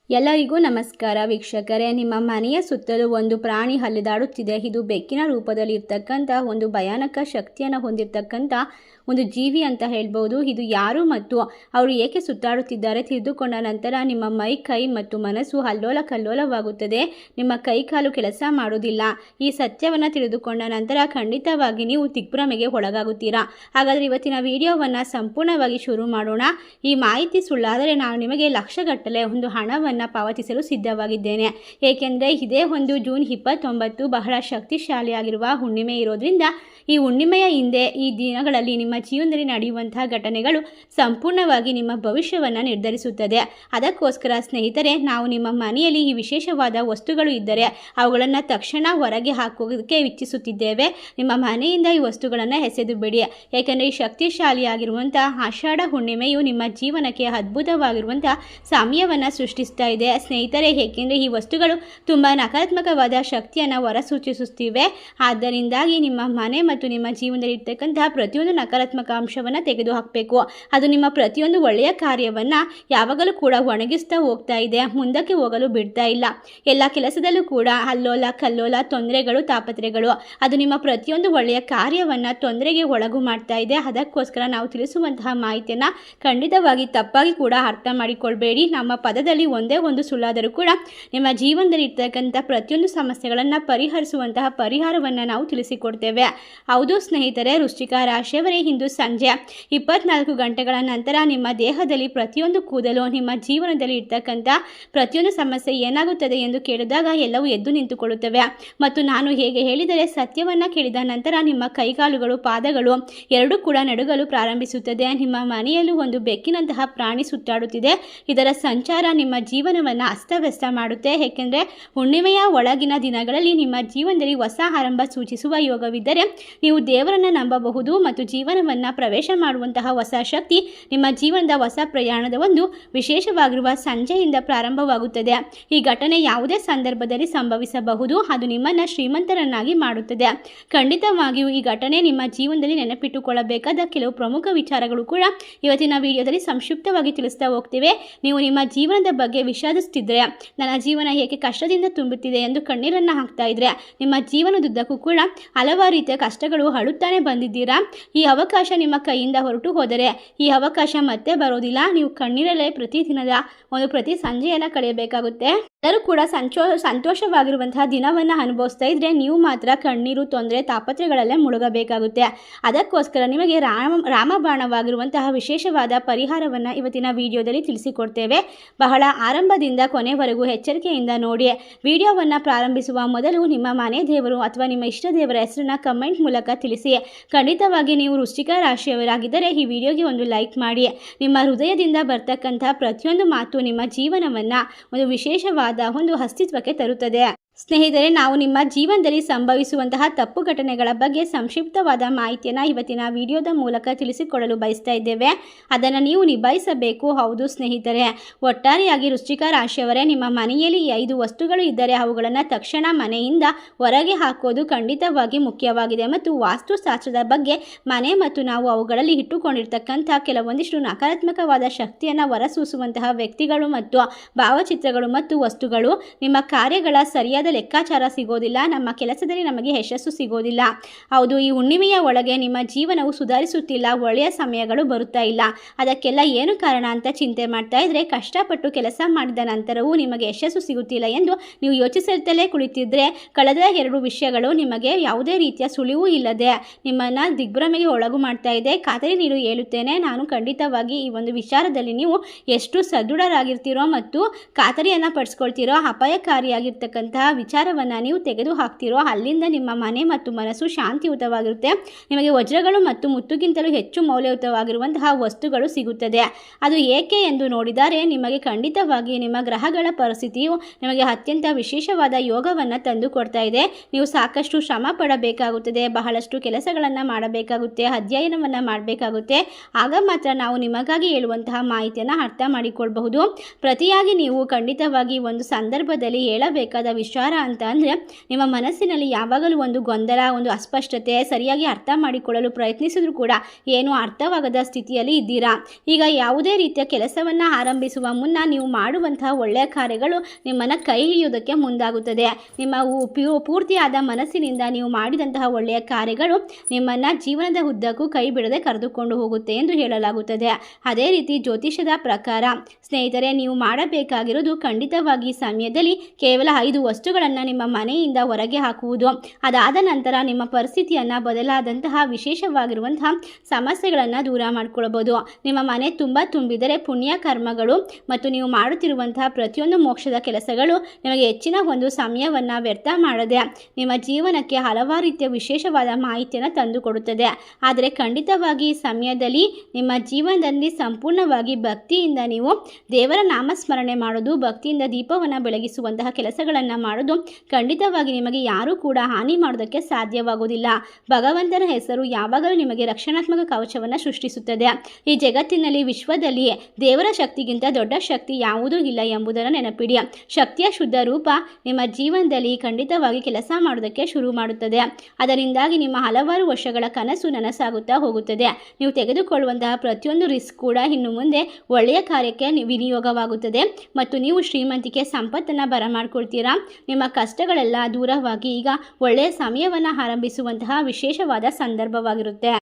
ಎಲ್ಲರಿಗೂ ನಮಸ್ಕಾರ ವೀಕ್ಷಕರೇ. ನಿಮ್ಮ ಮನೆಯ ಸುತ್ತಲೂ ಒಂದು ಪ್ರಾಣಿ ಅಲೆದಾಡುತ್ತಿದೆ. ಇದು ಬೆಕ್ಕಿನ ರೂಪದಲ್ಲಿ ಇರ್ತಕ್ಕಂಥ ಒಂದು ಭಯಾನಕ ಶಕ್ತಿಯನ್ನು ಹೊಂದಿರತಕ್ಕಂಥ ಒಂದು ಜೀವಿ ಅಂತ ಹೇಳ್ಬೋದು. ಇದು ಯಾರು ಮತ್ತು ಅವರು ಏಕೆ ಸುತ್ತಾಡುತ್ತಿದ್ದಾರೆ ತಿಳಿದುಕೊಂಡ ನಂತರ ನಿಮ್ಮ ಮೈ, ಕೈ ಮತ್ತು ಮನಸ್ಸು ಅಲ್ಲೋಲ ಕಲ್ಲೋಲವಾಗುತ್ತದೆ. ನಿಮ್ಮ ಕೈ ಕಾಲು ಕೆಲಸ ಮಾಡೋದಿಲ್ಲ. ಈ ಸತ್ಯವನ್ನು ತಿಳಿದುಕೊಂಡ ನಂತರ ಖಂಡಿತವಾಗಿ ನೀವು ದಿಗ್ಭ್ರಮೆಗೆ ಒಳಗಾಗುತ್ತೀರಾ. ಹಾಗಾದರೆ ಇವತ್ತಿನ ವಿಡಿಯೋವನ್ನು ಸಂಪೂರ್ಣವಾಗಿ ಶುರು ಮಾಡೋಣ. ಈ ಮಾಹಿತಿ ಸುಳ್ಳಾದರೆ ನಾನು ನಿಮಗೆ ಲಕ್ಷಗಟ್ಟಲೆ ಒಂದು ಹಣವನ್ನು ಪಾವತಿಸಲು ಸಿದ್ಧವಾಗಿದ್ದೇನೆ. ಏಕೆಂದರೆ ಇದೇ ಒಂದು ಜೂನ್ 29 ಬಹಳ ಶಕ್ತಿಶಾಲಿಯಾಗಿರುವ ಹುಣ್ಣಿಮೆ ಇರೋದ್ರಿಂದ ಈ ಹುಣ್ಣಿಮೆಯ ಹಿಂದೆ ಈ ದಿನಗಳಲ್ಲಿ ನಿಮ್ಮ ಜೀವನದಲ್ಲಿ ನಡೆಯುವಂತಹ ಘಟನೆಗಳು ಸಂಪೂರ್ಣವಾಗಿ ನಿಮ್ಮ ಭವಿಷ್ಯವನ್ನು ನಿರ್ಧರಿಸುತ್ತದೆ. ಅದಕ್ಕೋಸ್ಕರ ಸ್ನೇಹಿತರೆ, ನಾವು ನಿಮ್ಮ ಮನೆಯಲ್ಲಿ ಈ ವಿಶೇಷವಾದ ವಸ್ತುಗಳು ಇದ್ದರೆ ಅವುಗಳನ್ನು ತಕ್ಷಣ ಹೊರಗೆ ಹಾಕೋದಕ್ಕೆ ಇಚ್ಛಿಸುತ್ತಿದ್ದೇವೆ. ನಿಮ್ಮ ಮನೆಯಿಂದ ಈ ವಸ್ತುಗಳನ್ನು ಎಸೆದು ಬಿಡಿ. ಏಕೆಂದರೆ ಈ ಶಕ್ತಿಶಾಲಿಯಾಗಿರುವಂಥ ಆಷಾಢ ಹುಣ್ಣಿಮೆಯು ನಿಮ್ಮ ಜೀವನಕ್ಕೆ ಅದ್ಭುತವಾಗಿರುವಂಥ ಸಮಯವನ್ನು ಸೃಷ್ಟಿಸ್ತಾ ಇದೆ ಸ್ನೇಹಿತರೆ. ಏಕೆಂದರೆ ಈ ವಸ್ತುಗಳು ತುಂಬ ನಕಾರಾತ್ಮಕವಾದ ಶಕ್ತಿಯನ್ನು ಹೊರಸೂಚಿಸುತ್ತಿವೆ. ಆದ್ದರಿಂದಾಗಿ ನಿಮ್ಮ ಮನೆ ಮತ್ತು ನಿಮ್ಮ ಜೀವನದಲ್ಲಿ ಇರ್ತಕ್ಕಂತಹ ಪ್ರತಿಯೊಂದು ನಕಾರಾತ್ಮಕ ಅಂಶವನ್ನು ತೆಗೆದುಹಾಕಬೇಕು. ಅದು ನಿಮ್ಮ ಪ್ರತಿಯೊಂದು ಒಳ್ಳೆಯ ಕಾರ್ಯವನ್ನು ಯಾವಾಗಲೂ ಕೂಡ ಒಣಗಿಸ್ತಾ ಹೋಗ್ತಾ ಇದೆ, ಮುಂದಕ್ಕೆ ಹೋಗಲು ಬಿಡ್ತಾ ಇಲ್ಲ. ಎಲ್ಲ ಕೆಲಸದಲ್ಲೂ ಕೂಡ ಅಲ್ಲೋಲ ಕಲ್ಲೋಲ, ತೊಂದರೆಗಳು, ತಾಪತ್ರೆಗಳು. ಅದು ನಿಮ್ಮ ಪ್ರತಿಯೊಂದು ಒಳ್ಳೆಯ ಕಾರ್ಯವನ್ನು ತೊಂದರೆಗೆ ಒಳಗು ಮಾಡ್ತಾ ಇದೆ. ಅದಕ್ಕೋಸ್ಕರ ನಾವು ತಿಳಿಸುವಂತಹ ಮಾಹಿತಿಯನ್ನು ಖಂಡಿತವಾಗಿ ತಪ್ಪಾಗಿ ಕೂಡ ಅರ್ಥ ಮಾಡಿಕೊಳ್ಬೇಡಿ. ನಮ್ಮ ಪದದಲ್ಲಿ ಒಂದೇ ಒಂದು ಸುಳ್ಳಾದರೂ ಕೂಡ ನಿಮ್ಮ ಜೀವನದಲ್ಲಿ ಇರ್ತಕ್ಕಂಥ ಪ್ರತಿಯೊಂದು ಸಮಸ್ಯೆಗಳನ್ನು ಪರಿಹರಿಸುವಂತಹ ಪರಿಹಾರವನ್ನು ನಾವು ತಿಳಿಸಿಕೊಡ್ತೇವೆ. ಹೌದು ಸ್ನೇಹಿತರೆ, ವೃಶ್ಚಿಕ ರಾಶಿಯವರೇ, ಇಂದು ಸಂಜೆ 24 ಗಂಟೆಗಳ ನಂತರ ನಿಮ್ಮ ದೇಹದಲ್ಲಿ ಪ್ರತಿಯೊಂದು ಕೂದಲು, ನಿಮ್ಮ ಜೀವನದಲ್ಲಿ ಇರ್ತಕ್ಕಂಥ ಪ್ರತಿಯೊಂದು ಸಮಸ್ಯೆ ಏನಾಗುತ್ತದೆ ಎಂದು ಕೇಳಿದಾಗ ಎಲ್ಲವೂ ಎದ್ದು ನಿಂತುಕೊಳ್ಳುತ್ತವೆ. ಮತ್ತು ನಾನು ಹೇಗೆ ಹೇಳಿದರೆ ಸತ್ಯವನ್ನು ಕೇಳಿದ ನಂತರ ನಿಮ್ಮ ಕೈಕಾಲುಗಳು, ಪಾದಗಳು ಎರಡೂ ಕೂಡ ನಡುಗಲು ಪ್ರಾರಂಭಿಸುತ್ತದೆ. ನಿಮ್ಮ ಮನೆಯಲ್ಲೂ ಒಂದು ಬೆಕ್ಕಿನಂತಹ ಪ್ರಾಣಿ ಸುತ್ತಾಡುತ್ತಿದೆ. ಇದರ ಸಂಚಾರ ನಿಮ್ಮ ಜೀವನವನ್ನು ಅಸ್ತವ್ಯಸ್ತ ಮಾಡುತ್ತೆ. ಏಕೆಂದರೆ ಹುಣ್ಣಿಮೆಯ ಒಳಗಿನ ದಿನಗಳಲ್ಲಿ ನಿಮ್ಮ ಜೀವನದಲ್ಲಿ ಹೊಸ ಆರಂಭ ಸೂಚಿಸುವ ಯೋಗವಿದ್ದರೆ ನೀವು ದೇವರನ್ನು ನಂಬಬಹುದು ಮತ್ತು ಜೀವನವನ್ನು ಪ್ರವೇಶ ಮಾಡುವಂತಹ ಹೊಸ ಶಕ್ತಿ ನಿಮ್ಮ ಜೀವನದ ಹೊಸ ಪ್ರಯಾಣದ ಒಂದು ವಿಶೇಷವಾಗಿರುವ ಸಂಜೆಯಿಂದ ಪ್ರಾರಂಭವಾಗುತ್ತದೆ. ಈ ಘಟನೆ ಯಾವುದೇ ಸಂದರ್ಭದಲ್ಲಿ ಸಂಭವಿಸಬಹುದು. ಅದು ನಿಮ್ಮನ್ನು ಶ್ರೀಮಂತರನ್ನಾಗಿ ಮಾಡುತ್ತದೆ. ಖಂಡಿತವಾಗಿಯೂ ಈ ಘಟನೆ ನಿಮ್ಮ ಜೀವನದಲ್ಲಿ ನೆನಪಿಟ್ಟುಕೊಳ್ಳಬೇಕಾದ ಕೆಲವು ಪ್ರಮುಖ ವಿಚಾರಗಳು ಕೂಡ ಇವತ್ತಿನ ವಿಡಿಯೋದಲ್ಲಿ ಸಂಕ್ಷಿಪ್ತವಾಗಿ ತಿಳಿಸ್ತಾ ಹೋಗ್ತೇವೆ. ನೀವು ನಿಮ್ಮ ಜೀವನದ ಬಗ್ಗೆ ವಿಷಾದಿಸುತ್ತಿದ್ದರೆ, ನನ್ನ ಜೀವನ ಏಕೆ ಕಷ್ಟದಿಂದ ತುಂಬುತ್ತಿದೆ ಎಂದು ಕಣ್ಣೀರನ್ನು ಹಾಕ್ತಾ ಇದ್ರೆ, ನಿಮ್ಮ ಜೀವನದುದ್ದಕ್ಕೂ ಕೂಡ ಹಲವಾರು ರೀತಿಯ ಕಷ್ಟಗಳು ಅಳುತ್ತಾನೆ ಬಂದಿದ್ದೀರಾ. ಈ ಅವಕಾಶ ನಿಮ್ಮ ಕೈಯಿಂದ ಹೊರಟು ಹೋದರೆ ಈ ಅವಕಾಶ ಮತ್ತೆ ಬರೋದಿಲ್ಲ. ನೀವು ಕಣ್ಣೀರಲ್ಲೇ ಪ್ರತಿದಿನದ ಪ್ರತಿ ಸಂಜೆಯನ್ನು ಕಳೆಯಬೇಕಾಗುತ್ತೆ. ಎಲ್ಲರೂ ಕೂಡ ಸಂತೋಷವಾಗಿರುವಂತಹ ದಿನವನ್ನು ಅನುಭವಿಸ್ತಾ ಇದ್ರೆ ನೀವು ಮಾತ್ರ ಕಣ್ಣೀರು, ತೊಂದರೆ, ತಾಪತ್ರೆಗಳಲ್ಲೇ ಮುಳುಗಬೇಕಾಗುತ್ತೆ. ಅದಕ್ಕೋಸ್ಕರ ನಿಮಗೆ ರಾಮಬಾಣವಾಗಿರುವಂತಹ ವಿಶೇಷವಾದ ಪರಿಹಾರವನ್ನು ಇವತ್ತಿನ ವಿಡಿಯೋದಲ್ಲಿ ತಿಳಿಸಿಕೊಡ್ತೇವೆ. ಬಹಳ ಆರಂಭದಿಂದ ಕೊನೆವರೆಗೂ ಎಚ್ಚರಿಕೆಯಿಂದ ನೋಡಿ. ವಿಡಿಯೋವನ್ನು ಪ್ರಾರಂಭಿಸುವ ಮೊದಲು ನಿಮ್ಮ ಮನೆ ದೇವರು ಅಥವಾ ನಿಮ್ಮ ಇಷ್ಟ ದೇವರ ಹೆಸರನ್ನು ಕಮೆಂಟ್ ಮೂಲಕ ತಿಳಿಸಿ. ಖಂಡಿತವಾಗಿ ನೀವು ವೃಶ್ಚಿಕ ರಾಶಿಯವರಾಗಿದ್ದರೆ ಈ ವಿಡಿಯೋಗೆ ಒಂದು ಲೈಕ್ ಮಾಡಿ. ನಿಮ್ಮ ಹೃದಯದಿಂದ ಬರ್ತಕ್ಕಂಥ ಪ್ರತಿಯೊಂದು ಮಾತು ನಿಮ್ಮ ಜೀವನವನ್ನು ಒಂದು ವಿಶೇಷವಾದ ಒಂದು ಅಸ್ತಿತ್ವಕ್ಕೆ ತರುತ್ತದೆ. ಸ್ನೇಹಿತರೆ, ನಾವು ನಿಮ್ಮ ಜೀವನದಲ್ಲಿ ಸಂಭವಿಸುವಂತಹ ತಪ್ಪು ಘಟನೆಗಳ ಬಗ್ಗೆ ಸಂಕ್ಷಿಪ್ತವಾದ ಮಾಹಿತಿಯನ್ನು ಇವತ್ತಿನ ವಿಡಿಯೋದ ಮೂಲಕ ತಿಳಿಸಿಕೊಡಲು ಬಯಸ್ತಾ ಇದ್ದೇವೆ. ಅದನ್ನು ನೀವು ನಿಭಾಯಿಸಬೇಕು. ಹೌದು ಸ್ನೇಹಿತರೆ, ಒಟ್ಟಾರೆಯಾಗಿ ವೃಶ್ಚಿಕ ರಾಶಿಯವರೇ, ನಿಮ್ಮ ಮನೆಯಲ್ಲಿ 5 ವಸ್ತುಗಳು ಇದ್ದರೆ ಅವುಗಳನ್ನು ತಕ್ಷಣ ಮನೆಯಿಂದ ಹೊರಗೆ ಹಾಕೋದು ಖಂಡಿತವಾಗಿ ಮುಖ್ಯವಾಗಿದೆ. ಮತ್ತು ವಾಸ್ತುಶಾಸ್ತ್ರದ ಬಗ್ಗೆ ಮನೆ ಮತ್ತು ನಾವು ಅವುಗಳಲ್ಲಿ ಇಟ್ಟುಕೊಂಡಿರ್ತಕ್ಕಂಥ ಕೆಲವೊಂದಿಷ್ಟು ನಕಾರಾತ್ಮಕವಾದ ಶಕ್ತಿಯನ್ನು ಹೊರಸೂಸುವಂತಹ ವ್ಯಕ್ತಿಗಳು ಮತ್ತು ಭಾವಚಿತ್ರಗಳು ಮತ್ತು ವಸ್ತುಗಳು ನಿಮ್ಮ ಕಾರ್ಯಗಳ ಸರಿಯಾದ ಲೆಕ್ಕಾಚಾರ ಸಿಗೋದಿಲ್ಲ. ನಮ್ಮ ಕೆಲಸದಲ್ಲಿ ನಮಗೆ ಯಶಸ್ಸು ಸಿಗೋದಿಲ್ಲ. ಹೌದು, ಈ ಹುಣ್ಣಿಮೆಯ ಒಳಗೆ ನಿಮ್ಮ ಜೀವನವು ಸುಧಾರಿಸುತ್ತಿಲ್ಲ, ಒಳ್ಳೆಯ ಸಮಯಗಳು ಬರುತ್ತಾ ಇಲ್ಲ. ಅದಕ್ಕೆಲ್ಲ ಏನು ಕಾರಣ ಅಂತ ಚಿಂತೆ ಮಾಡ್ತಾ ಇದ್ರೆ, ಕಷ್ಟಪಟ್ಟು ಕೆಲಸ ಮಾಡಿದ ನಂತರವೂ ನಿಮಗೆ ಯಶಸ್ಸು ಸಿಗುತ್ತಿಲ್ಲ ಎಂದು ನೀವು ಯೋಚಿಸುತ್ತಲೇ ಕುಳಿತಿದ್ರೆ, ಕಳೆದ 2 ವಿಷಯಗಳು ನಿಮಗೆ ಯಾವುದೇ ರೀತಿಯ ಸುಳಿವು ಇಲ್ಲದೆ ನಿಮ್ಮನ್ನು ದಿಗ್ಭ್ರಮೆಗೆ ಒಳಗು ಮಾಡ್ತಾ ಇದೆ. ಖಾತರಿ ನೀಡು ಹೇಳುತ್ತೇನೆ, ನಾನು ಖಂಡಿತವಾಗಿ ಈ ಒಂದು ವಿಚಾರದಲ್ಲಿ ನೀವು ಎಷ್ಟು ಸದೃಢರಾಗಿರ್ತೀರೋ ಮತ್ತು ಖಾತರಿಯನ್ನು ಪಡಿಸ್ಕೊಳ್ತೀರೋ, ಅಪಾಯಕಾರಿಯಾಗಿರ್ತಕ್ಕಂತಹ ವಿಚಾರವನ್ನು ನೀವು ತೆಗೆದು ಹಾಕ್ತಿರೋ, ಅಲ್ಲಿಂದ ನಿಮ್ಮ ಮನೆ ಮತ್ತು ಮನಸ್ಸು ಶಾಂತಿಯುತವಾಗಿರುತ್ತೆ. ನಿಮಗೆ ವಜ್ರಗಳು ಮತ್ತು ಮುತ್ತುಗಿಂತಲೂ ಹೆಚ್ಚು ಮೌಲ್ಯಯುತವಾಗಿರುವಂತಹ ವಸ್ತುಗಳು ಸಿಗುತ್ತದೆ. ಅದು ಏಕೆ ಎಂದು ನೋಡಿದರೆ, ನಿಮಗೆ ಖಂಡಿತವಾಗಿ ನಿಮ್ಮ ಗ್ರಹಗಳ ಪರಿಸ್ಥಿತಿಯು ನಿಮಗೆ ಅತ್ಯಂತ ವಿಶೇಷವಾದ ಯೋಗವನ್ನು ತಂದು ಕೊಡ್ತಾ ಇದೆ. ನೀವು ಸಾಕಷ್ಟು ಶ್ರಮ ಪಡಬೇಕಾಗುತ್ತದೆ, ಬಹಳಷ್ಟು ಕೆಲಸಗಳನ್ನು ಮಾಡಬೇಕಾಗುತ್ತೆ, ಅಧ್ಯಯನವನ್ನು ಮಾಡಬೇಕಾಗುತ್ತೆ. ಆಗ ಮಾತ್ರ ನಾವು ನಿಮಗಾಗಿ ಹೇಳುವಂತಹ ಮಾಹಿತಿಯನ್ನು ಅರ್ಥ ಮಾಡಿಕೊಳ್ಬಹುದು. ಪ್ರತಿಯಾಗಿ ನೀವು ಖಂಡಿತವಾಗಿ ಒಂದು ಸಂದರ್ಭದಲ್ಲಿ ಹೇಳಬೇಕಾದ ವಿಷಯ ವಿಚಾರ ಅಂತ ಅಂದರೆ ನಿಮ್ಮ ಮನಸ್ಸಿನಲ್ಲಿ ಯಾವಾಗಲೂ ಒಂದು ಗೊಂದಲ, ಒಂದು ಅಸ್ಪಷ್ಟತೆ, ಸರಿಯಾಗಿ ಅರ್ಥ ಮಾಡಿಕೊಳ್ಳಲು ಪ್ರಯತ್ನಿಸಿದರೂ ಕೂಡ ಏನೂ ಅರ್ಥವಾಗದ ಸ್ಥಿತಿಯಲ್ಲಿ ಇದ್ದೀರಾ. ಈಗ ಯಾವುದೇ ರೀತಿಯ ಕೆಲಸವನ್ನು ಆರಂಭಿಸುವ ಮುನ್ನ ನೀವು ಮಾಡುವಂತಹ ಒಳ್ಳೆಯ ಕಾರ್ಯಗಳು ನಿಮ್ಮನ್ನು ಕೈ ಹಿಡಿಯುವುದಕ್ಕೆ ಮುಂದಾಗುತ್ತದೆ. ನಿಮ್ಮ ಪೂರ್ತಿಯಾದ ಮನಸ್ಸಿನಿಂದ ನೀವು ಮಾಡಿದಂತಹ ಒಳ್ಳೆಯ ಕಾರ್ಯಗಳು ನಿಮ್ಮನ್ನು ಜೀವನದ ಉದ್ದಕ್ಕೂ ಕೈ ಬಿಡದೆ ಕರೆದುಕೊಂಡು ಹೋಗುತ್ತೆ ಎಂದು ಹೇಳಲಾಗುತ್ತದೆ. ಅದೇ ರೀತಿ ಜ್ಯೋತಿಷದ ಪ್ರಕಾರ ಸ್ನೇಹಿತರೆ, ನೀವು ಮಾಡಬೇಕಾಗಿರೋದು ಖಂಡಿತವಾಗಿ ಈ ಸಮಯದಲ್ಲಿ ಕೇವಲ 5 ವಸ್ತುಗಳನ್ನು ನಿಮ್ಮ ಮನೆಯಿಂದ ಹೊರಗೆ ಹಾಕುವುದು. ಅದಾದ ನಂತರ ನಿಮ್ಮ ಪರಿಸ್ಥಿತಿಯನ್ನು ಬದಲಾದಂತಹ ವಿಶೇಷವಾಗಿರುವಂತಹ ಸಮಸ್ಯೆಗಳನ್ನು ದೂರ ಮಾಡಿಕೊಳ್ಳಬಹುದು. ನಿಮ್ಮ ಮನೆ ತುಂಬ ತುಂಬಿದರೆ ಪುಣ್ಯ ಕರ್ಮಗಳು ಮತ್ತು ನೀವು ಮಾಡುತ್ತಿರುವಂತಹ ಪ್ರತಿಯೊಂದು ಮೋಕ್ಷದ ಕೆಲಸಗಳು ನಿಮಗೆ ಹೆಚ್ಚಿನ ಒಂದು ಸಮಯವನ್ನು ವ್ಯರ್ಥ ಮಾಡದೆ ನಿಮ್ಮ ಜೀವನಕ್ಕೆ ಹಲವಾರು ರೀತಿಯ ವಿಶೇಷವಾದ ಮಾಹಿತಿಯನ್ನು ತಂದುಕೊಡುತ್ತದೆ. ಆದರೆ ಖಂಡಿತವಾಗಿ ಈ ಸಮಯದಲ್ಲಿ ನಿಮ್ಮ ಜೀವನದಲ್ಲಿ ಸಂಪೂರ್ಣವಾಗಿ ಭಕ್ತಿಯಿಂದ ನೀವು ದೇವರ ನಾಮಸ್ಮರಣೆ ಮಾಡೋದು, ಭಕ್ತಿಯಿಂದ ದೀಪವನ್ನು ಬೆಳಗಿಸುವಂತಹ ಕೆಲಸಗಳನ್ನು ಮಾಡೋದು ಖಂಡಿತವಾಗಿ ನಿಮಗೆ ಯಾರೂ ಕೂಡ ಹಾನಿ ಮಾಡೋದಕ್ಕೆ ಸಾಧ್ಯವಾಗುವುದಿಲ್ಲ. ಭಗವಂತನ ಹೆಸರು ಯಾವಾಗಲೂ ನಿಮಗೆ ರಕ್ಷಣಾತ್ಮಕ ಕವಚವನ್ನು ಸೃಷ್ಟಿಸುತ್ತದೆ. ಈ ಜಗತ್ತಿನಲ್ಲಿ, ವಿಶ್ವದಲ್ಲಿ ದೇವರ ಶಕ್ತಿಗಿಂತ ದೊಡ್ಡ ಶಕ್ತಿ ಯಾವುದೂ ಇಲ್ಲ ಎಂಬುದನ್ನು ನೆನಪಿಡಿ. ಶಕ್ತಿಯ ಶುದ್ಧ ರೂಪ ನಿಮ್ಮ ಜೀವನದಲ್ಲಿ ಖಂಡಿತವಾಗಿ ಕೆಲಸ ಮಾಡೋದಕ್ಕೆ ಶುರು ಮಾಡುತ್ತದೆ. ಅದರಿಂದಾಗಿ ನಿಮ್ಮ ಹಲವಾರು ವರ್ಷಗಳ ಕನಸು ನನಸಾಗುತ್ತಾ ಹೋಗುತ್ತದೆ. ನೀವು ತೆಗೆದುಕೊಳ್ಳುವಂತಹ ಪ್ರತಿಯೊಂದು ರಿಸ್ಕ್ ಕೂಡ ಇನ್ನು ಮುಂದೆ ಒಳ್ಳೆಯ ಕಾರ್ಯಕ್ಕೆ ವಿನಿಯೋಗವಾಗುತ್ತದೆ ಮತ್ತು ನೀವು ಶ್ರೀಮಂತಿಕೆ, ಸಂಪತ್ತನ್ನು ಬರಮಾಡ್ಕೊಳ್ತೀರಾ. ನಿಮ್ಮ ಕಷ್ಟಗಳೆಲ್ಲ ದೂರವಾಗಿ ಈಗ ಒಳ್ಳೆಯ ಸಮಯವನ್ನು ಆರಂಭಿಸುವಂತಹ ವಿಶೇಷವಾದ ಸಂದರ್ಭವಾಗಿರುತ್ತೆ.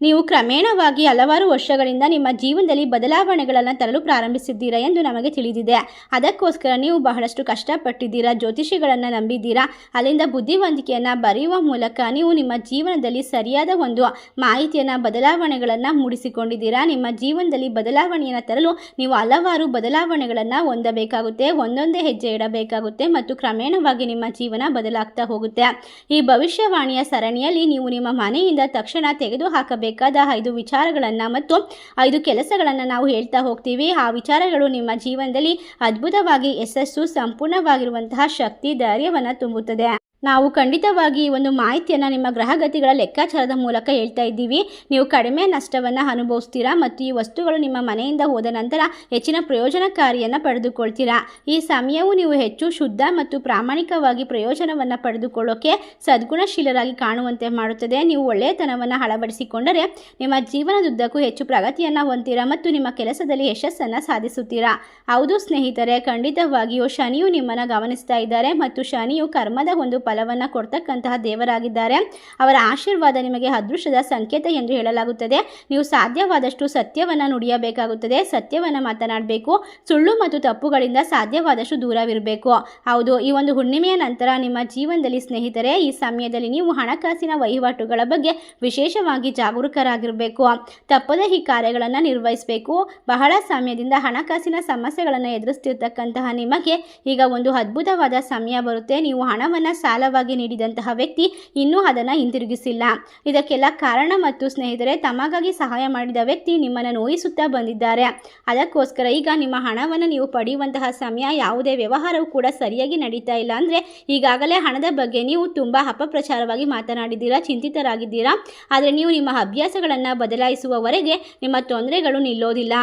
ನೀವು ಕ್ರಮೇಣವಾಗಿ ಹಲವಾರು ವರ್ಷಗಳಿಂದ ನಿಮ್ಮ ಜೀವನದಲ್ಲಿ ಬದಲಾವಣೆಗಳನ್ನು ತರಲು ಪ್ರಾರಂಭಿಸಿದ್ದೀರಾ ಎಂದು ನಮಗೆ ತಿಳಿದಿದೆ. ಅದಕ್ಕೋಸ್ಕರ ನೀವು ಬಹಳಷ್ಟು ಕಷ್ಟಪಟ್ಟಿದ್ದೀರಾ, ಜ್ಯೋತಿಷಿಗಳನ್ನು ನಂಬಿದ್ದೀರಾ. ಅಲ್ಲಿಂದ ಬುದ್ಧಿವಂತಿಕೆಯನ್ನು ಬರೆಯುವ ಮೂಲಕ ನೀವು ನಿಮ್ಮ ಜೀವನದಲ್ಲಿ ಸರಿಯಾದ ಒಂದು ಮಾಹಿತಿಯನ್ನು, ಬದಲಾವಣೆಗಳನ್ನು ಮೂಡಿಸಿಕೊಂಡಿದ್ದೀರಾ. ನಿಮ್ಮ ಜೀವನದಲ್ಲಿ ಬದಲಾವಣೆಯನ್ನು ತರಲು ನೀವು ಹಲವಾರು ಬದಲಾವಣೆಗಳನ್ನು ಹೊಂದಬೇಕಾಗುತ್ತೆ, ಒಂದೊಂದೇ ಹೆಜ್ಜೆ ಇಡಬೇಕಾಗುತ್ತೆ ಮತ್ತು ಕ್ರಮೇಣವಾಗಿ ನಿಮ್ಮ ಜೀವನ ಬದಲಾಗ್ತಾ ಹೋಗುತ್ತೆ. ಈ ಭವಿಷ್ಯವಾಣಿಯ ಸರಣಿಯಲ್ಲಿ ನೀವು ನಿಮ್ಮ ಮನೆಯಿಂದ ತಕ್ಷಣ ತೆಗೆದುಹಾಕಬೇಕು 5 ವಿಚಾರಗಳನ್ನು ಮತ್ತು 5 ಕೆಲಸಗಳನ್ನು ನಾವು ಹೇಳ್ತಾ ಹೋಗ್ತೀವಿ. ಆ ವಿಚಾರಗಳು ನಿಮ್ಮ ಜೀವನದಲ್ಲಿ ಅದ್ಭುತವಾಗಿ ಯಶಸ್ಸು, ಸಂಪೂರ್ಣವಾಗಿರುವಂತಹ ಶಕ್ತಿ, ಧೈರ್ಯವನ್ನು ತುಂಬುತ್ತದೆ. ನಾವು ಖಂಡಿತವಾಗಿ ಈ ಒಂದು ಮಾಹಿತಿಯನ್ನು ನಿಮ್ಮ ಗ್ರಹಗತಿಗಳ ಲೆಕ್ಕಾಚಾರದ ಮೂಲಕ ಹೇಳ್ತಾ ಇದ್ದೀವಿ. ನೀವು ಕಡಿಮೆ ನಷ್ಟವನ್ನು ಅನುಭವಿಸ್ತೀರಾ ಮತ್ತು ಈ ವಸ್ತುಗಳು ನಿಮ್ಮ ಮನೆಯಿಂದ ಹೋದ ನಂತರ ಹೆಚ್ಚಿನ ಪ್ರಯೋಜನಕಾರಿಯನ್ನು ಪಡೆದುಕೊಳ್ತೀರಾ. ಈ ಸಮಯವು ನೀವು ಹೆಚ್ಚು ಶುದ್ಧ ಮತ್ತು ಪ್ರಾಮಾಣಿಕವಾಗಿ ಪ್ರಯೋಜನವನ್ನು ಪಡೆದುಕೊಳ್ಳೋಕೆ ಸದ್ಗುಣಶೀಲರಾಗಿ ಕಾಣುವಂತೆ ಮಾಡುತ್ತದೆ. ನೀವು ಒಳ್ಳೆಯತನವನ್ನು ಅಳವಡಿಸಿಕೊಂಡರೆ ನಿಮ್ಮ ಜೀವನದುದ್ದಕ್ಕೂ ಹೆಚ್ಚು ಪ್ರಗತಿಯನ್ನು ಹೊಂದ್ತೀರಾ ಮತ್ತು ನಿಮ್ಮ ಕೆಲಸದಲ್ಲಿ ಯಶಸ್ಸನ್ನು ಸಾಧಿಸುತ್ತೀರಾ. ಹೌದು ಸ್ನೇಹಿತರೆ, ಖಂಡಿತವಾಗಿಯೂ ಶನಿಯು ನಿಮ್ಮನ್ನು ಗಮನಿಸ್ತಾ ಇದ್ದಾರೆ ಮತ್ತು ಶನಿಯು ಕರ್ಮದ ಒಂದು ಫಲವನ್ನು ಕೊಡ್ತಕ್ಕಂತಹ ದೇವರಾಗಿದ್ದಾರೆ. ಅವರ ಆಶೀರ್ವಾದ ನಿಮಗೆ ಅದೃಷ್ಟದ ಸಂಕೇತ ಎಂದು ಹೇಳಲಾಗುತ್ತದೆ. ನೀವು ಸಾಧ್ಯವಾದಷ್ಟು ಸತ್ಯವನ್ನು ನುಡಿಯಬೇಕಾಗುತ್ತದೆ, ಸತ್ಯವನ್ನು ಮಾತನಾಡಬೇಕು. ಸುಳ್ಳು ಮತ್ತು ತಪ್ಪುಗಳಿಂದ ಸಾಧ್ಯವಾದಷ್ಟು ದೂರವಿರಬೇಕು. ಹೌದು, ಈ ಒಂದು ಹುಣ್ಣಿಮೆಯ ನಂತರ ನಿಮ್ಮ ಜೀವನದಲ್ಲಿ ಸ್ನೇಹಿತರೆ, ಈ ಸಮಯದಲ್ಲಿ ನೀವು ಹಣಕಾಸಿನ ವಹಿವಾಟುಗಳ ಬಗ್ಗೆ ವಿಶೇಷವಾಗಿ ಜಾಗರೂಕರಾಗಿರಬೇಕು. ತಪ್ಪದೇ ಈ ಕಾರ್ಯಗಳನ್ನು ನಿರ್ವಹಿಸಬೇಕು. ಬಹಳ ಸಮಯದಿಂದ ಹಣಕಾಸಿನ ಸಮಸ್ಯೆಗಳನ್ನು ಎದುರಿಸ್ತಿರ್ತಕ್ಕಂತಹ ನಿಮಗೆ ಈಗ ಒಂದು ಅದ್ಭುತವಾದ ಸಮಯ ಬರುತ್ತೆ. ನೀವು ಹಣವನ್ನು ಸಾಲವಾಗಿ ನೀಡಿದಂತಹ ವ್ಯಕ್ತಿ ಇನ್ನೂ ಅದನ್ನು ಹಿಂತಿರುಗಿಸಿಲ್ಲ. ಇದಕ್ಕೆಲ್ಲ ಕಾರಣ ಮತ್ತು ಸ್ನೇಹಿತರೆ, ತಮಗಾಗಿ ಸಹಾಯ ಮಾಡಿದ ವ್ಯಕ್ತಿ ನಿಮ್ಮನ್ನು ನೋಯಿಸುತ್ತಾ ಬಂದಿದ್ದಾರೆ. ಅದಕ್ಕೋಸ್ಕರ ಈಗ ನಿಮ್ಮ ಹಣವನ್ನು ನೀವು ಪಡೆಯುವಂತಹ ಸಮಯ. ಯಾವುದೇ ವ್ಯವಹಾರವು ಕೂಡ ಸರಿಯಾಗಿ ನಡೀತಾ ಇಲ್ಲ ಅಂದರೆ ಈಗಾಗಲೇ ಹಣದ ಬಗ್ಗೆ ನೀವು ತುಂಬ ಅಪಪ್ರಚಾರವಾಗಿ ಮಾತನಾಡಿದ್ದೀರಾ, ಚಿಂತಿತರಾಗಿದ್ದೀರಾ. ಆದರೆ ನೀವು ನಿಮ್ಮ ಅಭ್ಯಾಸಗಳನ್ನು ಬದಲಾಯಿಸುವವರೆಗೆ ನಿಮ್ಮ ತೊಂದರೆಗಳು ನಿಲ್ಲೋದಿಲ್ಲ.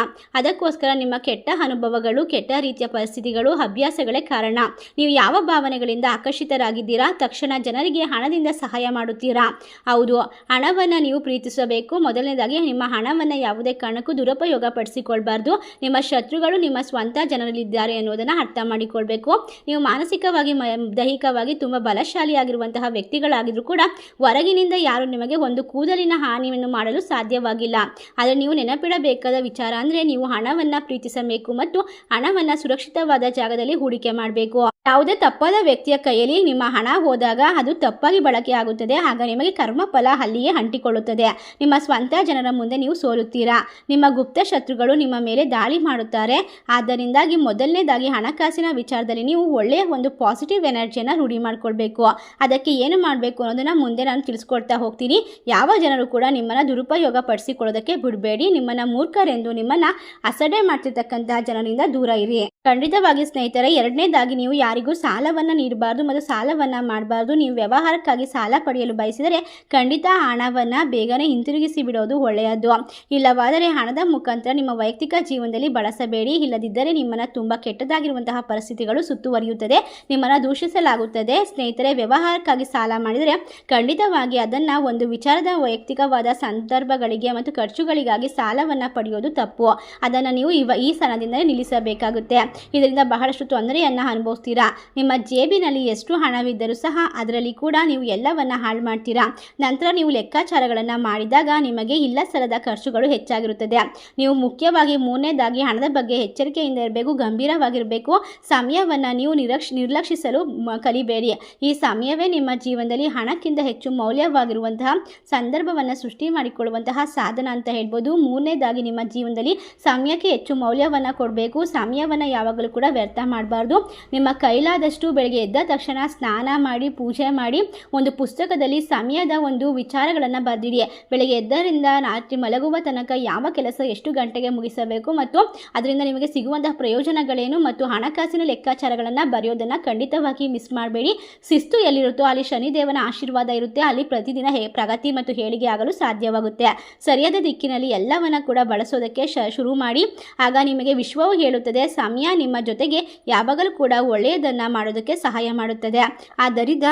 ಅದಕ್ಕೋಸ್ಕರ ನಿಮ್ಮ ಕೆಟ್ಟ ಅನುಭವಗಳು, ಕೆಟ್ಟ ರೀತಿಯ ಪರಿಸ್ಥಿತಿಗಳು, ಅಭ್ಯಾಸಗಳೇ ಕಾರಣ. ನೀವು ಯಾವ ಭಾವನೆಗಳಿಂದ ಆಕರ್ಷಿತರಾಗಿದ್ದೀರಾ, ತಕ್ಷಣ ಜನರಿಗೆ ಹಣದಿಂದ ಸಹಾಯ ಮಾಡುತ್ತೀರಾ. ಹೌದು, ಹಣವನ್ನು ನೀವು ಪ್ರೀತಿಸಬೇಕು. ಮೊದಲನೇದಾಗಿ ನಿಮ್ಮ ಹಣವನ್ನು ಯಾವುದೇ ಕಾರಣಕ್ಕೂ ದುರುಪಯೋಗ ಪಡಿಸಿಕೊಳ್ಬಾರ್ದು. ನಿಮ್ಮ ಶತ್ರುಗಳು ನಿಮ್ಮ ಸ್ವಂತ ಜನರಲ್ಲಿದ್ದಾರೆ ಅನ್ನೋದನ್ನು ಅರ್ಥ ಮಾಡಿಕೊಳ್ಬೇಕು. ನೀವು ಮಾನಸಿಕವಾಗಿ ದೈಹಿಕವಾಗಿ ತುಂಬ ಬಲಶಾಲಿಯಾಗಿರುವಂತಹ ವ್ಯಕ್ತಿಗಳಾಗಿದ್ರೂ ಕೂಡ ಹೊರಗಿನಿಂದ ಯಾರು ನಿಮಗೆ ಒಂದು ಕೂದಲಿನ ಹಾನಿಯನ್ನು ಮಾಡಲು ಸಾಧ್ಯವಾಗಿಲ್ಲ. ಆದರೆ ನೀವು ನೆನಪಿಡಬೇಕಾದ ವಿಚಾರ ಅಂದರೆ ನೀವು ಹಣವನ್ನು ಪ್ರೀತಿಸಬೇಕು ಮತ್ತು ಹಣವನ್ನು ಸುರಕ್ಷಿತವಾದ ಜಾಗದಲ್ಲಿ ಹೂಡಿಕೆ ಮಾಡಬೇಕು. ಯಾವುದೇ ತಪ್ಪಾದ ವ್ಯಕ್ತಿಯ ಕೈಯಲ್ಲಿ ನಿಮ್ಮ ಹಣ ಹೋದಾಗ ಅದು ತಪ್ಪಾಗಿ ಬಳಕೆ ಆಗುತ್ತದೆ. ಆಗ ನಿಮಗೆ ಕರ್ಮಫಲ ಅಲ್ಲಿಯೇ ಅಂಟಿಕೊಳ್ಳುತ್ತದೆ. ನಿಮ್ಮ ಸ್ವಂತ ಜನರ ಮುಂದೆ ನೀವು ಸೋಲುತ್ತೀರಾ. ನಿಮ್ಮ ಗುಪ್ತ ಶತ್ರುಗಳು ನಿಮ್ಮ ಮೇಲೆ ದಾಳಿ ಮಾಡುತ್ತಾರೆ. ಆದ್ದರಿಂದಾಗಿ ಮೊದಲನೇದಾಗಿ ಹಣಕಾಸಿನ ವಿಚಾರದಲ್ಲಿ ನೀವು ಒಳ್ಳೆಯ ಒಂದು ಪಾಸಿಟಿವ್ ಎನರ್ಜಿಯನ್ನು ರೂಢಿ ಮಾಡಿಕೊಳ್ಬೇಕು. ಅದಕ್ಕೆ ಏನು ಮಾಡಬೇಕು ಅನ್ನೋದನ್ನು ಮುಂದೆ ನಾನು ತಿಳಿಸ್ಕೊಡ್ತಾ ಹೋಗ್ತೀನಿ. ಯಾವ ಜನರು ಕೂಡ ನಿಮ್ಮನ್ನು ದುರುಪಯೋಗ ಪಡಿಸಿಕೊಳ್ಳೋದಕ್ಕೆ ಬಿಡಬೇಡಿ. ನಿಮ್ಮನ್ನು ಮೂರ್ಖರೆಂದು, ನಿಮ್ಮನ್ನು ಅಸಡ್ಡೆ ಮಾಡ್ತಿರ್ತಕ್ಕಂತಹ ಜನರಿಂದ ದೂರ ಇರಿ. ಖಂಡಿತವಾಗಿ ಸ್ನೇಹಿತರೆ, ಎರಡನೇದಾಗಿ ನೀವು ಯಾರಿಗೂ ಸಾಲವನ್ನು ನೀಡಬಾರ್ದು ಮತ್ತು ಸಾಲವನ್ನು ಮಾಡಬಾರ್ದು. ನೀವು ವ್ಯವಹಾರಕ್ಕಾಗಿ ಸಾಲ ಪಡೆಯಲು ಬಯಸಿದರೆ ಖಂಡಿತ ಹಣವನ್ನು ಬೇಗನೆ ಹಿಂತಿರುಗಿಸಿ ಬಿಡೋದು ಒಳ್ಳೆಯದು. ಇಲ್ಲವಾದರೆ ಹಣದ ಮುಖಾಂತರ ನಿಮ್ಮ ವೈಯಕ್ತಿಕ ಜೀವನದಲ್ಲಿ ಬಳಸಬೇಡಿ. ಇಲ್ಲದಿದ್ದರೆ ನಿಮ್ಮನ್ನು ತುಂಬ ಕೆಟ್ಟದಾಗಿರುವಂತಹ ಪರಿಸ್ಥಿತಿಗಳು ಸುತ್ತುವರಿಯುತ್ತದೆ, ನಿಮ್ಮನ್ನು ದೂಷಿಸಲಾಗುತ್ತದೆ. ಸ್ನೇಹಿತರೆ, ವ್ಯವಹಾರಕ್ಕಾಗಿ ಸಾಲ ಮಾಡಿದರೆ ಖಂಡಿತವಾಗಿ ಅದನ್ನು ಒಂದು ವಿಚಾರದ ವೈಯಕ್ತಿಕವಾದ ಸಂದರ್ಭಗಳಿಗೆ ಮತ್ತು ಖರ್ಚುಗಳಿಗಾಗಿ ಸಾಲವನ್ನು ಪಡೆಯೋದು ತಪ್ಪು. ಅದನ್ನು ನೀವು ಈ ಸಲದಿಂದಲೇ ನಿಲ್ಲಿಸಬೇಕಾಗುತ್ತೆ. ಇದರಿಂದ ಬಹಳಷ್ಟು ತೊಂದರೆಯನ್ನು ಅನುಭವಿಸ್ತೀರಾ. ನಿಮ್ಮ ಜೇಬಿನಲ್ಲಿ ಎಷ್ಟು ಹಣವಿದ್ದರೂ ಸಹ ಅದರಲ್ಲಿ ಕೂಡ ನೀವು ಎಲ್ಲವನ್ನ ಹಾಳು ಮಾಡ್ತೀರಾ. ನಂತರ ನೀವು ಲೆಕ್ಕಾಚಾರಗಳನ್ನು ಮಾಡಿದಾಗ ನಿಮಗೆ ಇಲ್ಲ ಸಲ್ಲದ ಖರ್ಚುಗಳು ಹೆಚ್ಚಾಗಿರುತ್ತದೆ. ನೀವು ಮುಖ್ಯವಾಗಿ ಮೂರನೇದಾಗಿ ಹಣದ ಬಗ್ಗೆ ಎಚ್ಚರಿಕೆಯಿಂದ ಇರಬೇಕು, ಗಂಭೀರವಾಗಿರಬೇಕು. ಸಮಯವನ್ನು ನೀವು ನಿರ್ಲಕ್ಷಿಸಲು ಕಲಿಬೇಡಿ. ಈ ಸಮಯವೇ ನಿಮ್ಮ ಜೀವನದಲ್ಲಿ ಹಣಕ್ಕಿಂತ ಹೆಚ್ಚು ಮೌಲ್ಯವಾಗಿರುವಂತಹ ಸಂದರ್ಭವನ್ನು ಸೃಷ್ಟಿ ಮಾಡಿಕೊಳ್ಳುವಂತಹ ಸಾಧನ ಅಂತ ಹೇಳ್ಬೋದು. ಮೂರನೇದಾಗಿ ನಿಮ್ಮ ಜೀವನದಲ್ಲಿ ಸಮಯಕ್ಕೆ ಹೆಚ್ಚು ಮೌಲ್ಯವನ್ನು ಕೊಡಬೇಕು. ಸಮಯವನ್ನು ಯಾವಾಗಲೂ ಕೂಡ ವ್ಯರ್ಥ ಮಾಡಬಾರ್ದು. ನಿಮ್ಮ ಕೈಲಾದಷ್ಟು ಬೆಳಗ್ಗೆ ಎದ್ದ ತಕ್ಷಣ ಸ್ನಾನ ಮಾಡಿ ಪೂಜೆ ಮಾಡಿ ಒಂದು ಪುಸ್ತಕದಲ್ಲಿ ಸಮಯದ ಒಂದು ವಿಚಾರಗಳನ್ನು ಬರೆದಿಡಿ. ಬೆಳಗ್ಗೆ ಎದ್ದರಿಂದ ರಾತ್ರಿ ಮಲಗುವ ತನಕ ಯಾವ ಕೆಲಸ ಎಷ್ಟು ಗಂಟೆಗೆ ಮುಗಿಸಬೇಕು ಮತ್ತು ಅದರಿಂದ ನಿಮಗೆ ಸಿಗುವಂತಹ ಪ್ರಯೋಜನಗಳೇನು ಮತ್ತು ಹಣಕಾಸಿನ ಲೆಕ್ಕಾಚಾರಗಳನ್ನು ಬರೆಯೋದನ್ನು ಖಂಡಿತವಾಗಿ ಮಿಸ್ ಮಾಡಬೇಡಿ. ಶಿಸ್ತು ಎಲ್ಲಿರುತ್ತೋ ಅಲ್ಲಿ ಶನಿದೇವನ ಆಶೀರ್ವಾದ ಇರುತ್ತೆ. ಅಲ್ಲಿ ಪ್ರತಿದಿನ ಪ್ರಗತಿ ಮತ್ತು ಏಳಿಗೆ ಆಗಲು ಸಾಧ್ಯವಾಗುತ್ತೆ. ಸರಿಯಾದ ದಿಕ್ಕಿನಲ್ಲಿ ಎಲ್ಲವನ್ನ ಕೂಡ ಬಳಸೋದಕ್ಕೆ ಶುರು ಮಾಡಿ. ಆಗ ನಿಮಗೆ ವಿಶ್ವವು ಹೇಳುತ್ತದೆ ಸಮಯ ನಿಮ್ಮ ಜೊತೆಗೆ ಯಾವಾಗಲೂ ಕೂಡ ಒಳ್ಳೆಯದನ್ನು ಮಾಡೋದಕ್ಕೆ ಸಹಾಯ ಮಾಡುತ್ತದೆ. ಆದ್ದರಿಂದ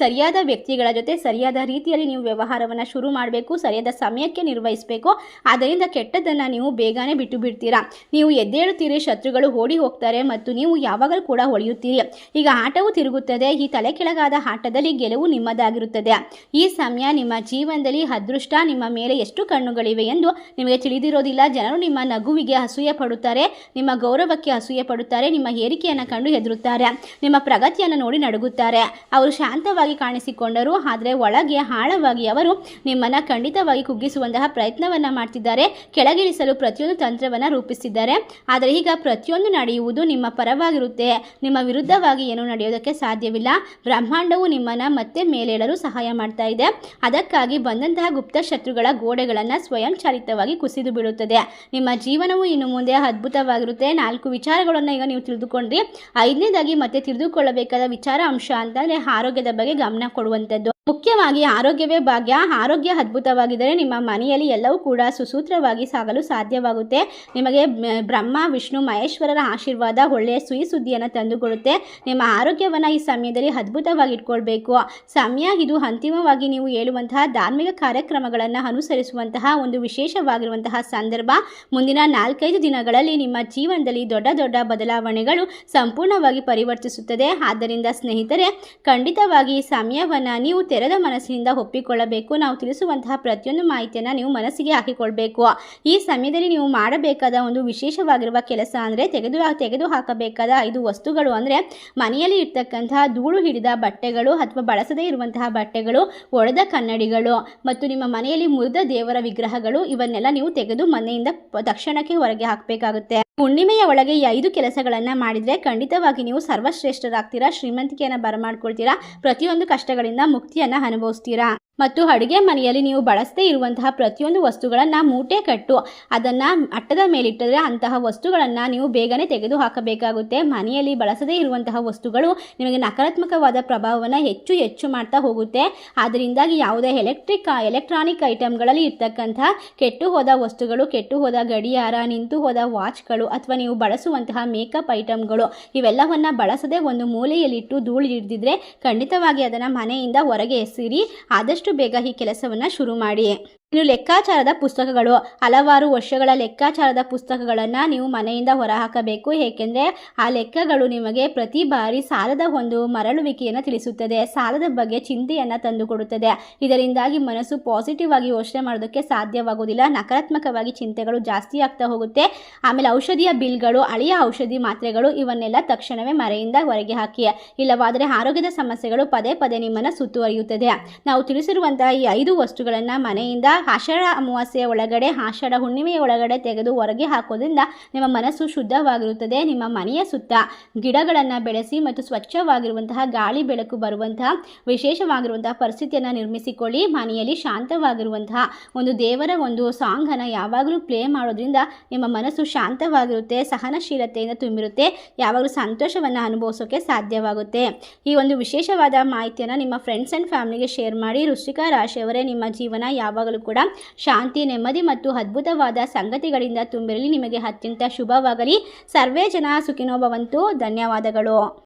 ಸರಿಯಾದ ವ್ಯಕ್ತಿಗಳ ಜೊತೆ ಸರಿಯಾದ ರೀತಿಯಲ್ಲಿ ನೀವು ವ್ಯವಹಾರವನ್ನು ಶುರು ಮಾಡಬೇಕು, ಸರಿಯಾದ ಸಮಯಕ್ಕೆ ನಿರ್ವಹಿಸಬೇಕು. ಆದ್ದರಿಂದ ಕೆಟ್ಟದ್ದನ್ನು ನೀವು ಬೇಗನೆ ಬಿಟ್ಟು ಬಿಡ್ತೀರಾ. ನೀವು ಎದ್ದೇಳುತ್ತೀರಿ, ಶತ್ರುಗಳು ಓಡಿ ಹೋಗ್ತಾರೆ ಮತ್ತು ನೀವು ಯಾವಾಗಲೂ ಕೂಡ ಹೊಳೆಯುತ್ತೀರಿ. ಈಗ ಆಟವು ತಿರುಗುತ್ತದೆ. ಈ ತಲೆ ಕೆಳಗಾದ ಆಟದಲ್ಲಿ ಗೆಲುವು ನಿಮ್ಮದಾಗಿರುತ್ತದೆ. ಈ ಸಮಯ ನಿಮ್ಮ ಜೀವನದಲ್ಲಿ ಅದೃಷ್ಟ ನಿಮ್ಮ ಮೇಲೆ ಎಷ್ಟು ಕಣ್ಣುಗಳಿವೆ ಎಂದು ನಿಮಗೆ ತಿಳಿದಿರೋದಿಲ್ಲ. ಜನರು ನಿಮ್ಮ ನಗುವಿಗೆ ಅಸೂಯೆ ಪಡುತ್ತಾರೆ, ನಿಮ್ಮ ಗೌರವಕ್ಕೆ ಅಸೂಯೆ ಪಡುತ್ತಾರೆ, ನಿಮ್ಮ ಏರಿಕೆಯನ್ನು ಕಂಡು ಹೆದರುತ್ತಾರೆ, ನಿಮ್ಮ ಪ್ರಗತಿಯನ್ನು ನೋಡಿ ನಡುಗುತ್ತಾರೆ. ಅವರು ಶಾಂತವಾಗಿ ಕಾಣಿಸಿಕೊಂಡರು, ಆದರೆ ಒಳಗೆ ಆಳವಾಗಿ ಅವರು ನಿಮ್ಮನ್ನು ಖಂಡಿತವಾಗಿ ಕುಗ್ಗಿಸುವಂತಹ ಪ್ರಯತ್ನವನ್ನು ಮಾಡ್ತಿದ್ದಾರೆ, ಕೆಳಗಿಳಿಸಲು ಪ್ರತಿಯೊಂದು ತಂತ್ರವನ್ನು ರೂಪಿಸಿದ್ದಾರೆ. ಆದರೆ ಈಗ ಪ್ರತಿಯೊಂದು ನಡೆಯುವುದು ನಿಮ್ಮ ಪರವಾಗಿರುತ್ತೆ, ನಿಮ್ಮ ವಿರುದ್ಧವಾಗಿ ಏನೂ ನಡೆಯೋದಕ್ಕೆ ಸಾಧ್ಯವಿಲ್ಲ. ಬ್ರಹ್ಮಾಂಡವು ನಿಮ್ಮನ್ನು ಮತ್ತೆ ಮೇಲೇಳಲು ಸಹಾಯ ಮಾಡ್ತಾ ಇದೆ. ಅದಕ್ಕಾಗಿ ಬಂದಂತಹ ಗುಪ್ತ ಶತ್ರುಗಳ ಗೋಡೆಗಳನ್ನು ಸ್ವಯಂಚಾಲಿತವಾಗಿ ಕುಸಿದು ಬಿಡುತ್ತದೆ. ನಿಮ್ಮ ಜೀವನವು ಇನ್ನು ಮುಂದೆ ಅದ್ಭುತವಾಗಿರುತ್ತೆ. 4 ವಿಚಾರಗಳನ್ನು ಈಗ ನೀವು ತಿಳಿದುಕೊಂಡ್ರಿ. 5ನೇದಾಗಿ ಮತ್ತೆ ತಿಳಿದುಕೊಳ್ಳಬೇಕಾದ ವಿಚಾರ ಅಂಶ ಅಂತಂದರೆ ಆರೋಗ್ಯದ ಬಗ್ಗೆ ಗಮನ ಕೊಡುವಂಥದ್ದು. ಮುಖ್ಯವಾಗಿ ಆರೋಗ್ಯವೇ ಭಾಗ್ಯ. ಆರೋಗ್ಯ ಅದ್ಭುತವಾಗಿದ್ದರೆ ನಿಮ್ಮ ಮನೆಯಲ್ಲಿ ಎಲ್ಲವೂ ಕೂಡ ಸುಸೂತ್ರವಾಗಿ ಸಾಗಲು ಸಾಧ್ಯವಾಗುತ್ತೆ. ನಿಮಗೆ ಬ್ರಹ್ಮ ವಿಷ್ಣು ಮಹೇಶ್ವರರ ಆಶೀರ್ವಾದ ಒಳ್ಳೆಯ ಸಿಹಿ ಸುದ್ದಿಯನ್ನು ತಂದುಕೊಡುತ್ತೆ. ನಿಮ್ಮ ಆರೋಗ್ಯವನ್ನು ಈ ಸಮಯದಲ್ಲಿ ಅದ್ಭುತವಾಗಿ ಇಟ್ಕೊಳ್ಬೇಕು. ಸಮಯ ಇದು ಅಂತಿಮವಾಗಿ ನೀವು ಹೇಳುವಂತಹ ಧಾರ್ಮಿಕ ಕಾರ್ಯಕ್ರಮಗಳನ್ನು ಅನುಸರಿಸುವಂತಹ ಒಂದು ವಿಶೇಷವಾಗಿರುವಂತಹ ಸಂದರ್ಭ. ಮುಂದಿನ 4-5 ದಿನಗಳಲ್ಲಿ ನಿಮ್ಮ ಜೀವನದಲ್ಲಿ ದೊಡ್ಡ ದೊಡ್ಡ ಬದಲಾವಣೆಗಳು ಸಂಪೂರ್ಣವಾಗಿ ಪರಿವರ್ತಿಸುತ್ತದೆ. ಆದ್ದರಿಂದ ಸ್ನೇಹಿತರೆ, ಖಂಡಿತವಾಗಿ ಈ ಸಮಯವನ್ನು ನೀವು ತೆರೆದ ಮನಸ್ಸಿನಿಂದ ಒಪ್ಪಿಕೊಳ್ಳಬೇಕು. ನಾವು ತಿಳಿಸುವಂತಹ ಪ್ರತಿಯೊಂದು ಮಾಹಿತಿಯನ್ನು ನೀವು ಮನಸ್ಸಿಗೆ ಹಾಕಿಕೊಳ್ಬೇಕು. ಈ ಸಮಯದಲ್ಲಿ ನೀವು ಮಾಡಬೇಕಾದ ಒಂದು ವಿಶೇಷವಾಗಿರುವ ಕೆಲಸ ಅಂದರೆ ತೆಗೆದು ಹಾಕಬೇಕಾದ 5 ವಸ್ತುಗಳು ಅಂದರೆ ಮನೆಯಲ್ಲಿ ಇರ್ತಕ್ಕಂತಹ ಧೂಳು ಹಿಡಿದ ಬಟ್ಟೆಗಳು ಅಥವಾ ಬಳಸದೇ ಇರುವಂತಹ ಬಟ್ಟೆಗಳು, ಒಡೆದ ಕನ್ನಡಿಗಳು ಮತ್ತು ನಿಮ್ಮ ಮನೆಯಲ್ಲಿ ಮುರಿದ ದೇವರ ವಿಗ್ರಹಗಳು, ಇವನ್ನೆಲ್ಲ ನೀವು ತೆಗೆದು ಮನೆಯಿಂದ ತಕ್ಷಣಕ್ಕೆ ಹೊರಗೆ ಹಾಕಬೇಕಾಗುತ್ತೆ. ಹುಣ್ಣಿಮೆಯ ಒಳಗೆ ಈ 5 ಕೆಲಸಗಳನ್ನು ಮಾಡಿದರೆ ಖಂಡಿತವಾಗಿ ನೀವು ಸರ್ವಶ್ರೇಷ್ಠರಾಗ್ತೀರಾ, ಶ್ರೀಮಂತಿಕೆಯನ್ನು ಬರಮಾಡ್ಕೊಳ್ತೀರಾ, ಪ್ರತಿಯೊಂದು ಕಷ್ಟಗಳಿಂದ ಮುಕ್ತಿಯನ್ನು ಅನುಭವಿಸ್ತೀರಾ. ಮತ್ತು ಅಡುಗೆ ಮನೆಯಲ್ಲಿ ನೀವು ಬಳಸದೇ ಇರುವಂತಹ ಪ್ರತಿಯೊಂದು ವಸ್ತುಗಳನ್ನು ಮೂಟೆ ಕಟ್ಟು ಅದನ್ನು ಅಟ್ಟದ ಮೇಲಿಟ್ಟಿದ್ರೆ ಅಂತಹ ವಸ್ತುಗಳನ್ನು ನೀವು ಬೇಗನೆ ತೆಗೆದು ಹಾಕಬೇಕಾಗುತ್ತೆ. ಮನೆಯಲ್ಲಿ ಬಳಸದೇ ಇರುವಂತಹ ವಸ್ತುಗಳು ನಿಮಗೆ ನಕಾರಾತ್ಮಕವಾದ ಪ್ರಭಾವವನ್ನು ಹೆಚ್ಚು ಮಾಡ್ತಾ ಹೋಗುತ್ತೆ. ಅದರಿಂದಾಗಿ ಯಾವುದೇ ಎಲೆಕ್ಟ್ರಾನಿಕ್ ಐಟಮ್ಗಳಲ್ಲಿ ಇರ್ತಕ್ಕಂತಹ ಕೆಟ್ಟು ಹೋದ ವಸ್ತುಗಳು, ಕೆಟ್ಟು ಹೋದ ಗಡಿಯಾರ, ನಿಂತು ಹೋದ ವಾಚ್ಗಳು ಅಥವಾ ನೀವು ಬಳಸುವಂತಹ ಮೇಕಪ್ ಐಟಮ್ಗಳು ಇವೆಲ್ಲವನ್ನು ಬಳಸದೆ ಒಂದು ಮೂಲೆಯಲ್ಲಿಟ್ಟು ಧೂಳು ಹಿಡಿದಿದ್ರೆ ಖಂಡಿತವಾಗಿ ಅದನ್ನು ಮನೆಯಿಂದ ಹೊರಗೆ ಎಸಿರಿ. ಆದಷ್ಟು ಬೇಗ ಈ ಕೆಲಸವನ್ನು ಶುರು ಮಾಡಿ. ಇನ್ನು ಲೆಕ್ಕಾಚಾರದ ಪುಸ್ತಕಗಳು, ಹಲವಾರು ವರ್ಷಗಳ ಲೆಕ್ಕಾಚಾರದ ಪುಸ್ತಕಗಳನ್ನು ನೀವು ಮನೆಯಿಂದ ಹೊರಹಾಕಬೇಕು. ಏಕೆಂದರೆ ಆ ಲೆಕ್ಕಗಳು ನಿಮಗೆ ಪ್ರತಿ ಬಾರಿ ಸಾಲದ ಒಂದು ಮರಳುವಿಕೆಯನ್ನು ತಿಳಿಸುತ್ತದೆ, ಸಾಲದ ಬಗ್ಗೆ ಚಿಂತೆಯನ್ನು ತಂದುಕೊಡುತ್ತದೆ. ಇದರಿಂದಾಗಿ ಮನಸ್ಸು ಪಾಸಿಟಿವ್ ಆಗಿ ಯೋಚನೆ ಮಾಡೋದಕ್ಕೆ ಸಾಧ್ಯವಾಗುವುದಿಲ್ಲ, ನಕಾರಾತ್ಮಕವಾಗಿ ಚಿಂತೆಗಳು ಜಾಸ್ತಿ ಆಗ್ತಾ ಹೋಗುತ್ತೆ. ಆಮೇಲೆ ಔಷಧಿಯ ಬಿಲ್ಗಳು, ಹಳೆಯ ಔಷಧಿ ಮಾತ್ರೆಗಳು ಇವನ್ನೆಲ್ಲ ತಕ್ಷಣವೇ ಮನೆಯಿಂದ ಹೊರಗೆ ಹಾಕಿ. ಇಲ್ಲವಾದರೆ ಆರೋಗ್ಯದ ಸಮಸ್ಯೆಗಳು ಪದೇ ಪದೇ ನಿಮ್ಮನ್ನು ಸುತ್ತುವರಿಯುತ್ತದೆ. ನಾವು ತಿಳಿಸಿರುವಂತಹ ಈ 5 ವಸ್ತುಗಳನ್ನು ಮನೆಯಿಂದ ಆಷಾಢ ಅಮಾವಾಸ್ಯೆಯ ಒಳಗಡೆ, ಆಷಾಢ ಹುಣ್ಣಿಮೆಯ ಒಳಗಡೆ ತೆಗೆದು ಹೊರಗೆ ಹಾಕೋದ್ರಿಂದ ನಿಮ್ಮ ಮನಸ್ಸು ಶುದ್ಧವಾಗಿರುತ್ತದೆ. ನಿಮ್ಮ ಮನೆಯ ಸುತ್ತ ಗಿಡಗಳನ್ನು ಬೆಳೆಸಿ ಮತ್ತು ಸ್ವಚ್ಛವಾಗಿರುವಂತಹ ಗಾಳಿ ಬೆಳಕು ಬರುವಂತಹ ವಿಶೇಷವಾಗಿರುವಂತಹ ಪರಿಸ್ಥಿತಿಯನ್ನು ನಿರ್ಮಿಸಿಕೊಳ್ಳಿ. ಮನೆಯಲ್ಲಿ ಶಾಂತವಾಗಿರುವಂತಹ ಒಂದು ದೇವರ ಒಂದು ಸಾಂಗನ್ನು ಯಾವಾಗಲೂ ಪ್ಲೇ ಮಾಡೋದ್ರಿಂದ ನಿಮ್ಮ ಮನಸ್ಸು ಶಾಂತವಾಗಿರುತ್ತೆ, ಸಹನಶೀಲತೆಯಿಂದ ತುಂಬಿರುತ್ತೆ, ಯಾವಾಗಲೂ ಸಂತೋಷವನ್ನು ಅನುಭವಿಸೋಕೆ ಸಾಧ್ಯವಾಗುತ್ತೆ. ಈ ಒಂದು ವಿಶೇಷವಾದ ಮಾಹಿತಿಯನ್ನು ನಿಮ್ಮ ಫ್ರೆಂಡ್ಸ್ ಆ್ಯಂಡ್ ಫ್ಯಾಮಿಲಿಗೆ ಶೇರ್ ಮಾಡಿ. ವೃಶ್ಚಿಕ ರಾಶಿಯವರೇ, ನಿಮ್ಮ ಜೀವನ ಯಾವಾಗಲೂ ಕೂಡ ಶಾಂತಿ, ನೆಮ್ಮದಿ ಮತ್ತು ಅದ್ಭುತವಾದ ಸಂಗತಿಗಳಿಂದ ತುಂಬಿರಲಿ. ನಿಮಗೆ ಅತ್ಯಂತ ಶುಭವಾಗಲಿ. ಸರ್ವೇ ಜನ ಸುಖಿನೋ ಭವಂತು. ಧನ್ಯವಾದಗಳು.